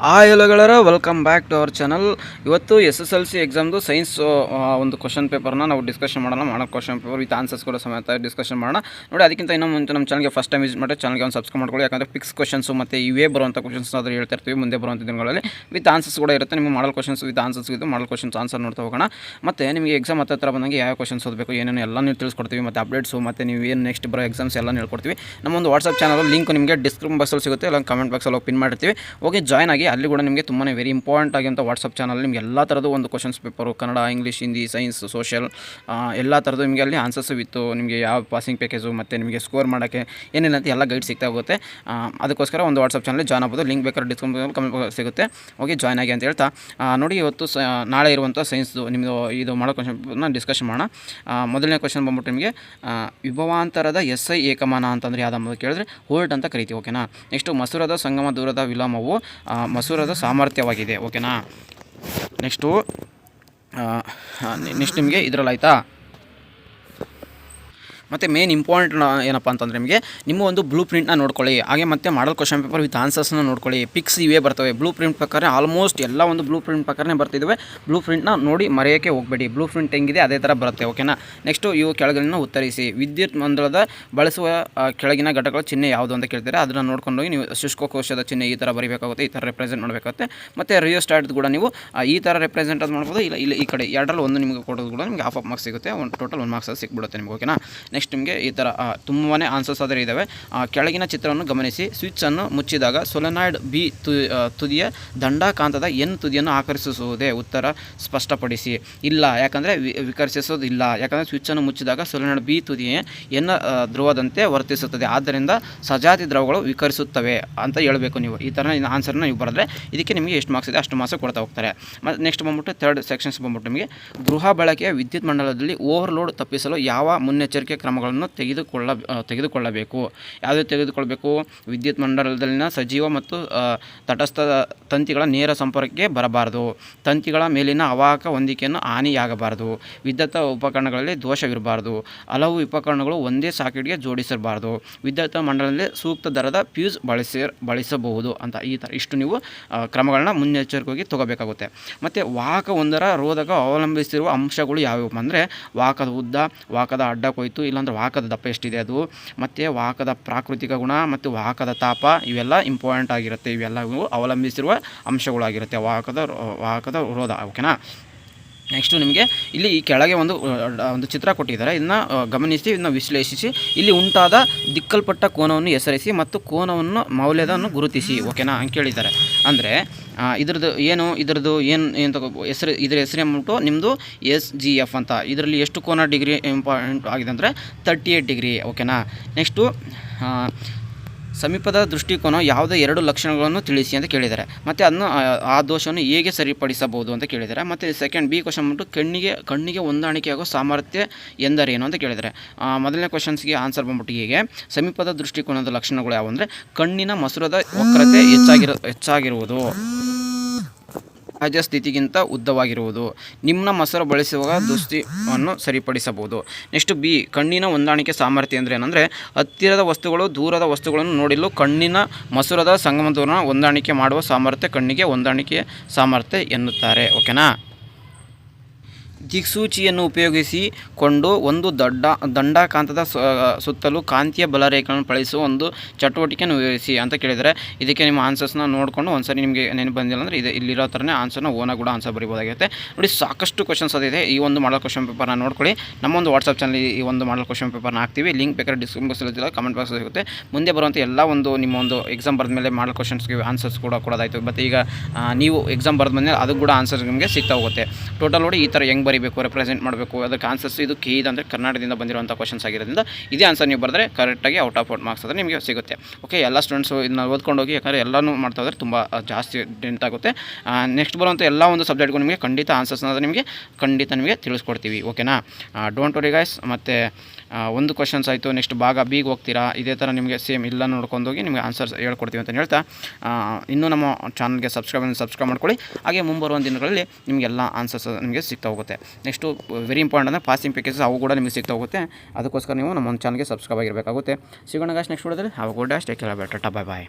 ಎಲ್ಲೋ ಗೆಳೆಯರ welcome back to our channel. ಇವತ್ತು SSLC ಎಕ್ಸಾಮ್ದು ಸೈನ್ಸ್ ಒಂದು ಕ್ವಶನ್ ಪೇಪರ್ನ ನಾವು ಡಿಸ್ಕಷನ್ ಮಾಡೋ ಕ್ವಶನ್ ಪೇಪರ್ ವಿತ್ ಆನ್ಸರ್ಸ್ ಕೂಡ ಸಮೇತ ಡಿಸ್ಕಷನ್ ಮಾಡೋಣ. ನೋಡಿ, ಅದಕ್ಕಿಂತ ಇನ್ನೂ ಮುಂಚೆ ನಮ್ಮ ಚಾನಲ್ಗೆ ಫಸ್ಟ್ ಟೈಮ್ ವಿಸಿಟ್ ಮಾಡಿ ಚಾನಲ್ಗೆ ಒಂದು ಸಬ್ಸ್ಕ್ರೈಬ್ ಮಾಡ್ಕೊಳ್ಳಿ. ಯಾಕಂದರೆ ಫಿಕ್ಸ್ ಕ್ವಶನ್ಸು ಮತ್ತು ಇವೇ ಬರುವಂಥ ಕ್ವಶನ್ಸ್ ಆದರೂ ಹೇಳ್ತಾ ಇರ್ತೀವಿ ಮುಂದೆ ಬರುವಂಥ ದಿನಗಳಲ್ಲಿ ವಿತ್ ಆನ್ಸರ್ಸ್ ಕೂಡ ಇರುತ್ತೆ. ನಿಮಗೆ ಮಾಡಲ್ ಕ್ವಶನ್ಸ್ ವಿತ್ ಆನ್ಸರ್ಸ್ ಇದು ಮಾಡಲ್ ಕ್ವಶನ್ಸ್ ಆನ್ಸರ್ ನೋಡ್ತಾ ಹೋಗೋಣ. ಮತ್ತು ನಿಮಗೆ ಎಕ್ಸಾಮ್ ಹತ್ತಿರ ಬಂದಂಗೆ ಯಾವ ಕ್ವಶನ್ಸ್ ಓದಬೇಕು ಏನೇನು ಎಲ್ಲ ನೀವು ತಿಳಿಸ್ಕೊಡ್ತೀವಿ. ಮತ್ತು ಅಪ್ಡೇಟ್ಸು ಮತ್ತು ನೀವು ಏನು ನೆಕ್ಸ್ಟ್ ಬರೋ ಎಕ್ಸಾಮ್ಸ್ ಎಲ್ಲ ಹೇಳ್ಕೊಡ್ತೀವಿ. ನಮ್ಮ ಒಂದು ವಾಟ್ಸಪ್ ಚಾನಲ್ ಲಿಂಕ್ ನಿಮಗೆ ಡಿಸ್ಕ್ರಿಪ್ಷನ್ ಬಾಕ್ಸಲ್ಲಿ ಸಿಗುತ್ತೆ, ಇಲ್ಲ ಕಮೆಂಟ್ ಬಾಕ್ಸಲ್ಲಿ ಪಿನ್ ಮಾಡಿರ್ತೀವಿ. ಹೋಗಿ ಜಾಯ್ನ್ ಆಗಿ. ಅಲ್ಲಿ ಕೂಡ ನಿಮಗೆ ತುಂಬಾ ವೆರಿ ಇಂಪಾರ್ಟೆಂಟ್ ಆಗಿಂಥ ವಾಟ್ಸಪ್ ಚಾನಲ್ ನಿಮಗೆ ಎಲ್ಲ ಥರದ್ದು ಒಂದು questions paper Kannada, English, Hindi, science, social ಎಲ್ಲ ಥರದ್ದು ನಿಮಗೆ ಅಲ್ಲಿ ಆನ್ಸರ್ಸ್ ವಿತ್ತು ನಿಮಗೆ ಯಾವ ಪಾಸಿಂಗ್ ಪ್ಯಾಕೇಜು ಮತ್ತು ನಿಮಗೆ ಸ್ಕೋರ್ ಮಾಡೋಕ್ಕೆ ಏನೇನಂತ ಎಲ್ಲ ಗೈಡ್ ಸಿಗ್ತಾ ಹೋಗುತ್ತೆ. ಅದಕ್ಕೋಸ್ಕರ ಒಂದು ವಾಟ್ಸಪ್ ಚಾನಲ್ ಜಾಯ್ನ್ ಆಗ್ಬೋದು. ಲಿಂಕ್ ಬೇಕಾದ್ರೆ ಡಿಸ್ಕ್ರಿಪ್ಷನ್ ಕಮೆಂಟ್ ಸಿಗುತ್ತೆ, ಹೋಗಿ ಜಾಯ್ನ್ ಆಗಿ ಅಂತ ಹೇಳ್ತಾ ನೋಡಿ, ಇವತ್ತು ನಾಳೆ ಇರುವಂಥ ಸೈನ್ಸ್ದು ನಿಮ್ಮದು ಇದು ಮಾಡೋ ಕ್ವಶನ್ನ ಡಿಸ್ಕಷನ್ ಮಾಡೋಣ. ಮೊದಲನೇ ಕ್ವಶನ್ ಬಂದ್ಬಿಟ್ಟು ನಿಮಗೆ ವಿಭವಾಂತರದ SI ಏಕಮಾನ ಅಂತಂದರೆ ಯಾವುದಂಬುದು ಕೇಳಿದ್ರೆ ವೋಲ್ಟ್ ಅಂತ ಕರಿತೀವಿ. ಓಕೆನಾ. ನೆಕ್ಸ್ಟು ಮಸೂರದ ಸಂಗಮ ದೂರದ ವಿಲೋಮವು ಮಸೂರದ ಸಾಮರ್ಥ್ಯವಾಗಿದೆ. ಓಕೆನಾ. ನೆಕ್ಸ್ಟ್ ನಿಮಗೆ ಇದರಲ್ಲಿ ಆಯಿತಾ. ಮತ್ತು ಮೇನ್ ಇಂಪಾರ್ಟೆಂಟ್ ಏನಪ್ಪ ಅಂತಂದರೆ ನಿಮಗೆ ನಿಮ್ಮ ಒಂದು ಬ್ಲೂ ಪ್ರಿಂಟ್ನ ನೋಡ್ಕೊಳ್ಳಿ. ಹಾಗೆ ಮತ್ತು ಮಾಡಲ್ ಕ್ವಶನ್ ಪೇಪರ್ ವಿತ್ ಆನ್ಸರ್ಸ್ನ ನೋಡ್ಕೊಳ್ಳಿ. ಪಿಕ್ಸ್ ಇವೇ ಬರ್ತವೆ. ಬ್ಲೂ ಪ್ರಿಂಟ್ ಪ್ರಕಾರ ಆಲ್ಮೋಸ್ಟ್ ಎಲ್ಲ ಒಂದು ಬ್ಲೂ ಪ್ರಿಂಟ್ ಪ್ರಕಾರನೇ ಬರ್ತಿದ್ದಾವೆ. ಬ್ಲೂ ಪ್ರಿಂಟ್ನ ನೋಡಿ ಮರೆಯೋಕ್ಕೆ ಹೋಗಬೇಡಿ. ಬ್ಲೂ ಪ್ರಿಂಟ್ ಹೆಂಗಿದೆ ಅದೇ ಥರ ಬರುತ್ತೆ. ಓಕೆನಾ. ನೆಕ್ಸ್ಟು ಇವು ಕೆಳಗಿನ ಉತ್ತರಿಸಿ. ವಿದ್ಯುತ್ ಮಂಡಲದ ಬಳಸುವ ಕೆಳಗಿನ ಘಟಕಗಳ ಚಿಹ್ನೆ ಯಾವುದು ಅಂತ ಕೇಳ್ತಾರೆ. ಅದನ್ನು ನೋಡ್ಕೊಂಡೋಗಿ ನೀವು ಶುಷ್ಕಕೋಶದ ಚಿಹ್ನೆ ಈ ಥರ ಬರೀಬೇಕಾಗುತ್ತೆ, ಈ ಥರ ರೆಪ್ರೆಸೆಂಟ್ ಮಾಡಬೇಕಾಗುತ್ತೆ. ಮತ್ತು ರಿಯೋಸ್ಟಾಟ್ ಕೂಡ ನೀವು ಈ ಥರ ರೆಪ್ರೆಸೆಂಟ್ ಅದು ಮಾಡ್ಬೋದು. ಇಲ್ಲ ಈ ಕಡೆ ಎರಡರಲ್ಲಿ ಒಂದು ನಿಮಗೆ ಕೊಡೋದು ಕೂಡ ನಿಮಗೆ ಹಾಫ್ ಮಾರ್ಕ್ಸ್ ಸಿಗುತ್ತೆ. ಒಂದು ಟೋಟಲ್ 1 ಮಾರ್ಕ್ಸ್ ಸಿಕ್ಬಿಡುತ್ತೆ ನಿಮಗೆ. ಓಕೆನಾ. ನೆಕ್ಸ್ಟ್ ನಿಮಗೆ ಈ ಥರ ತುಂಬಾ ಆನ್ಸರ್ಸ್ ಆದರೆ ಇದ್ದಾವೆ. ಕೆಳಗಿನ ಚಿತ್ರವನ್ನು ಗಮನಿಸಿ. ಸ್ವಿಚ್ಚನ್ನು ಮುಚ್ಚಿದಾಗ ಸೊಲೆನಾಯ್ಡ್ B ತುದಿಯ ದಂಡಕಾಂತದ N ತುದಿಯನ್ನು ಆಕರ್ಷಿಸುವುದೇ? ಉತ್ತರ ಸ್ಪಷ್ಟಪಡಿಸಿ. ಇಲ್ಲ, ಯಾಕಂದರೆ ವಿಕರ್ಷಿಸೋದಿಲ್ಲ. ಯಾಕಂದರೆ ಸ್ವಿಚ್ಚನ್ನು ಮುಚ್ಚಿದಾಗ ಸೊಲೆನಾಯ್ಡ್ B ತುದಿಯ N ಧ್ರುವದಂತೆ ವರ್ತಿಸುತ್ತದೆ, ಆದ್ದರಿಂದ ಸಜಾತಿ ದ್ರವಗಳು ವಿಕರಿಸುತ್ತವೆ ಅಂತ ಹೇಳಬೇಕು ನೀವು. ಈ ಥರ ಆನ್ಸರ್ನ ನೀವು ಬರೆದ್ರೆ ಇದಕ್ಕೆ ನಿಮಗೆ ಎಷ್ಟು ಮಾರ್ಕ್ಸ್ ಇದೆ ಅಷ್ಟು ಮಾರ್ಕ್ಸ್ ಕೊಡ್ತಾ ಹೋಗ್ತಾರೆ. ಮತ್ತು ನೆಕ್ಸ್ಟ್ ಬಂದ್ಬಿಟ್ಟು ಥರ್ಡ್ ಸೆಕ್ಷನ್ಸ್ ಬಂದ್ಬಿಟ್ಟು ನಿಮಗೆ ಗೃಹ ಬಳಕೆಯ ವಿದ್ಯುತ್ ಮಂಡಲದಲ್ಲಿ ಓವರ್ಲೋಡ್ ತಪ್ಪಿಸಲು ಯಾವ ಮುನ್ನೆಚ್ಚರಿಕೆ ಕ್ರಮಗಳನ್ನು ತೆಗೆದುಕೊಳ್ಳಬೇಕು? ಯಾವುದೇ ತೆಗೆದುಕೊಳ್ಳಬೇಕು? ವಿದ್ಯುತ್ ಮಂಡಲದಲ್ಲಿನ ಸಜೀವ ಮತ್ತು ತಟಸ್ಥ ತಂತಿಗಳ ನೇರ ಸಂಪರ್ಕಕ್ಕೆ ಬರಬಾರದು. ತಂತಿಗಳ ಮೇಲಿನ ಅವಾಹಕ ಹೊಂದಿಕೆಯನ್ನು ಹಾನಿಯಾಗಬಾರದು. ವಿದ್ಯುತ್ ಉಪಕರಣಗಳಲ್ಲಿ ದೋಷವಿರಬಾರದು. ಹಲವು ಉಪಕರಣಗಳು ಒಂದೇ ಸಾಕೆಟ್ಗೆ ಜೋಡಿಸಬಾರದು. ವಿದ್ಯುತ್ ಮಂಡಲದಲ್ಲಿ ಸೂಕ್ತ ದರದ ಫ್ಯೂಸ್ ಬಳಸಬಹುದು ಅಂತ ಈ ಥರ ಇಷ್ಟು ನೀವು ಕ್ರಮಗಳನ್ನ ಮುನ್ನೆಚ್ಚರಿಕೆಯಾಗಿ ತಗೋಬೇಕಾಗುತ್ತೆ. ಮತ್ತು ವಾಹಕ ಒಂದರ ರೋಧಕ ಅವಲಂಬಿಸಿರುವ ಅಂಶಗಳು ಯಾವುವು ಅಂದರೆ ವಾಹಕದ ಉದ್ದ, ವಾಹಕದ ಅಡ್ಡ ಕೊಯ್ತು, ಇಲ್ಲಾಂದರೆ ವಾಹಕದ ದಪ್ಪ ಎಷ್ಟಿದೆ ಅದು, ಮತ್ತು ವಾಹಕದ ಪ್ರಾಕೃತಿಕ ಗುಣ ಮತ್ತು ವಾಹಕದ ತಾಪ, ಇವೆಲ್ಲ ಇಂಪಾರ್ಟೆಂಟ್ ಆಗಿರುತ್ತೆ. ಇವೆಲ್ಲವೂ ಅವಲಂಬಿಸಿರುವ ಅಂಶಗಳಾಗಿರುತ್ತೆ ವಾಹಕದ ರೋಧ. ಓಕೆನಾ. ನೆಕ್ಸ್ಟು ನಿಮಗೆ ಇಲ್ಲಿ ಈ ಕೆಳಗೆ ಒಂದು ಚಿತ್ರ ಕೊಟ್ಟಿದ್ದಾರೆ. ಇದನ್ನು ಗಮನಿಸಿ, ಇದನ್ನು ವಿಶ್ಲೇಷಿಸಿ. ಇಲ್ಲಿ ಉಂಟಾದ ದಿಕ್ಕಲ್ಪಟ್ಟ ಕೋನವನ್ನು ಹೆಸರಿಸಿ ಮತ್ತು ಕೋನವನ್ನು ಮೌಲ್ಯದನ್ನು ಗುರುತಿಸಿ. ಓಕೆನಾ ಅಂತ ಕೇಳಿದ್ದಾರೆ. ಅಂದರೆ ಇದ್ರದ್ದು ಏನು ಹೆಸರು, ಇದರ ಹೆಸರು ಅಂದ್ಬಿಟ್ಟು ನಿಮ್ಮದು SGF ಅಂತ. ಇದರಲ್ಲಿ ಎಷ್ಟು ಕೋನ ಡಿಗ್ರಿ ಇಂಪಾರ್ಟೆಂಟ್ ಆಗಿದೆ ಅಂದರೆ 38 ಡಿಗ್ರಿ. ಓಕೆನಾ. ನೆಕ್ಸ್ಟು ಸಮೀಪದ ದೃಷ್ಟಿಕೋನ ಯಾವುದೇ 2 ಲಕ್ಷಣಗಳನ್ನು ತಿಳಿಸಿ ಅಂತ ಕೇಳಿದ್ದಾರೆ. ಮತ್ತು ಅದನ್ನು ಆ ದೋಷವನ್ನು ಹೇಗೆ ಸರಿಪಡಿಸಬಹುದು ಅಂತ ಕೇಳಿದ್ದಾರೆ. ಮತ್ತು ಸೆಕೆಂಡ್ B ಕ್ವಶನ್ ಬಂದ್ಬಿಟ್ಟು ಕಣ್ಣಿಗೆ ಹೊಂದಾಣಿಕೆಯಾಗೋ ಸಾಮರ್ಥ್ಯ ಎಂದರೇನು ಅಂತ ಕೇಳಿದ್ದಾರೆ. ಮೊದಲನೇ ಕ್ವಶನ್ಸ್ಗೆ ಆನ್ಸರ್ ಬಂದ್ಬಿಟ್ಟು ಹೀಗೆ: ಸಮೀಪದ ದೃಷ್ಟಿಕೋನದ ಲಕ್ಷಣಗಳು ಯಾವುವು ಅಂದರೆ ಕಣ್ಣಿನ ಮಸೂರದ ವಕ್ರತೆ ಹೆಚ್ಚಾಗಿರುವುದು, ಸಹಜ ಸ್ಥಿತಿಗಿಂತ ಉದ್ದವಾಗಿರುವುದು, ನಿಮ್ನ ಮಸರು ಬಳಸುವಾಗ ದೃಷ್ಟಿಯನ್ನು ಸರಿಪಡಿಸಬಹುದು. ನೆಕ್ಸ್ಟ್ B ಕಣ್ಣಿನ ಹೊಂದಾಣಿಕೆ ಸಾಮರ್ಥ್ಯ ಅಂದರೆ ಏನಂದರೆ ಹತ್ತಿರದ ವಸ್ತುಗಳು ದೂರದ ವಸ್ತುಗಳನ್ನು ನೋಡಲು ಕಣ್ಣಿನ ಮಸೂರದ ಸಂಗಮ ದೂರನ ಹೊಂದಾಣಿಕೆ ಮಾಡುವ ಸಾಮರ್ಥ್ಯ ಕಣ್ಣಿಗೆ ಹೊಂದಾಣಿಕೆ ಸಾಮರ್ಥ್ಯ ಎನ್ನುತ್ತಾರೆ. ಓಕೆನಾ. ದಿಕ್ಸೂಚಿಯನ್ನು ಉಪಯೋಗಿಸಿಕೊಂಡು ಒಂದು ದಂಡಕಾಂತದ ಸುತ್ತಲೂ ಕಾಂತೀಯ ಬಲರೇಖೆಗಳನ್ನು ಬಳಸುವ ಒಂದು ಚಟುವಟಿಕೆಯನ್ನು ವಿವರಿಸಿ ಅಂತ ಕೇಳಿದರೆ ಇದಕ್ಕೆ ನಿಮ್ಮ ಆನ್ಸರ್ಸ್ನ ನೋಡಿಕೊಂಡು ಒಂದ್ಸರಿ ನಿಮಗೆ ನೆನಪು ಬಂದಿಲ್ಲ ಅಂದರೆ ಇಲ್ಲಿರೋ ಥರನೇ ಆನ್ಸರ್ನ ಓನಾಗಿ ಕೂಡ ಆನ್ಸರ್ ಬರೀಬೋದಾಗಿರುತ್ತೆ. ನೋಡಿ, ಸಾಕಷ್ಟು ಕ್ವಶನ್ಸ್ ಅದಿದೆ. ಈ ಒಂದು ಮಾಡಲ್ ಕ್ವಶನ್ ಪೇಪರ್ನ ನೋಡ್ಕೊಳ್ಳಿ. ನಮ್ಮ ಒಂದು ವಾಟ್ಸಪ್ ಚಾನಲ್ ಈ ಒಂದು ಮಾಡಲ್ ಕ್ವಶನ್ ಪೇಪರ್ನ ಹಾಕ್ತೀವಿ. ಲಿಂಕ್ ಬೇಕಾದ್ರೆ ಡಿಸ್ಕ್ರಿಪ್ಷನ್ ಬಾಕ್ಸಲ್ಲಿ ಕಮೆಂಟ್ ಬಾಕ್ಸ್ ಸಿಗುತ್ತೆ. ಮುಂದೆ ಬರುವಂಥ ಎಲ್ಲ ನಿಮ್ಮ ಒಂದು ಎಕ್ಸಾಮ್ ಬರೆದ ಮೇಲೆ ಮಾಡಲ್ ಕ್ವಶನ್ಸ್ಗೆ ಆನ್ಸರ್ಸ್ ಕೂಡ ಕೊಡೋದಾಯಿತು. ಮತ್ತು ಈಗ ನೀವು ಎಕ್ಸಾಮ್ ಬರೆದ ಮೇಲೆ ಅದು ಕೂಡ ಆನ್ಸರ್ಸ್ ನಿಮಗೆ ಸಿಗ್ತಾ ಹೋಗುತ್ತೆ. ಟೋಟಲ್ ನೋಡಿ ಈ ಥರ ಹೆಂಗೆ ಬರೀಬೇಕು, ರೆಪ್ರೆಸೆಂಟ್ ಮಾಡಬೇಕು, ಅದಕ್ಕೆ ಆನ್ಸರ್ಸ್ ಇದು ಕೀದ್ ಅಂದರೆ ಕರ್ನಾಟಕದಿಂದ ಬಂದಿರುವಂಥ ಕ್ವಶನ್ಸ್ ಆಗಿರೋದ್ರಿಂದ ಇದೇ ಆನ್ಸರ್ ನೀವು ಬರೆದ್ರೆ ಕರೆಕ್ಟಾಗಿ ಔಟ್ ಆಫ್ ಮಾರ್ಕ್ಸ್ ಆದರೆ ನಿಮಗೆ ಸಿಗುತ್ತೆ. ಓಕೆ, ಎಲ್ಲ ಸ್ಟೂಡೆಂಟ್ಸು ಇದನ್ನ ಓದ್ಕೊಂಡು ಹೋಗಿ, ಯಾಕಂದರೆ ಎಲ್ಲನೂ ಮಾಡ್ತಾ ಹೋದರೆ ತುಂಬ ಜಾಸ್ತಿ ಡೆಂಟ್ ಆಗುತ್ತೆ. ನೆಕ್ಸ್ಟ್ ಬರುವಂಥ ಎಲ್ಲ ಒಂದು ಸಬ್ಜೆಕ್ಟ್ಗೂ ನಿಮಗೆ ಖಂಡಿತ ಆನ್ಸರ್ಸ್ನ ನಿಮಗೆ ತಿಳಿಸ್ಕೊಡ್ತೀವಿ. ಓಕೆನಾ. Don't worry guys. ಮತ್ತು ಒಂದು ಕ್ವಶನ್ಸ್ ಆಯಿತು. ನೆಕ್ಸ್ಟ್ ಭಾಗ ಬಿಗೆ ಹೋಗ್ತೀರಾ, ಇದೇ ಥರ ನಿಮಗೆ ಸೇಮ್ ಇಲ್ಲ ನೋಡ್ಕೊಂಡೋಗಿ ನಿಮಗೆ ಆನ್ಸರ್ಸ್ ಹೇಳ್ಕೊಡ್ತೀವಿ ಅಂತ ಹೇಳ್ತಾ, ಇನ್ನೂ ನಮ್ಮ ಚಾನಲ್ಗೆ ಸಬ್ಸ್ಕ್ರೈಬ್ ಮಾಡ್ಕೊಳ್ಳಿ. ಹಾಗೆ ಮುಂಬರುವ ದಿನಗಳಲ್ಲಿ ನಿಮಗೆಲ್ಲ ಆನ್ಸರ್ಸ್ ನಿಮಗೆ ಸಿಗ್ತಾ ಹೋಗುತ್ತೆ. ನೆಕ್ಸ್ಟು ವೆರಿ ಇಂಪಾರ್ಟೆಂಟ್ ಅಂದರೆ ಪಾಸಿಂಗ್ ಪ್ಯಾಕೇಜಸ್ ಅವು ಕೂಡ ನಿಮಗೆ ಸಿಗ್ತಾ ಹೋಗುತ್ತೆ. ಅದಕ್ಕೋಸ್ಕರ ನೀವು ನಮ್ಮ ಒಂದು ಚಾನಲ್ಗೆ ಸಬ್ಸ್ಕ್ರೈಬ್ ಆಗಿರಬೇಕಾಗುತ್ತೆ. ಸಿಗೋಣ ಗಾಯ್ಸ್ ನೆಕ್ಸ್ಟ್ ವಿಡಿಯೋದಲ್ಲಿ. Have good day, take care, tata, bye bye.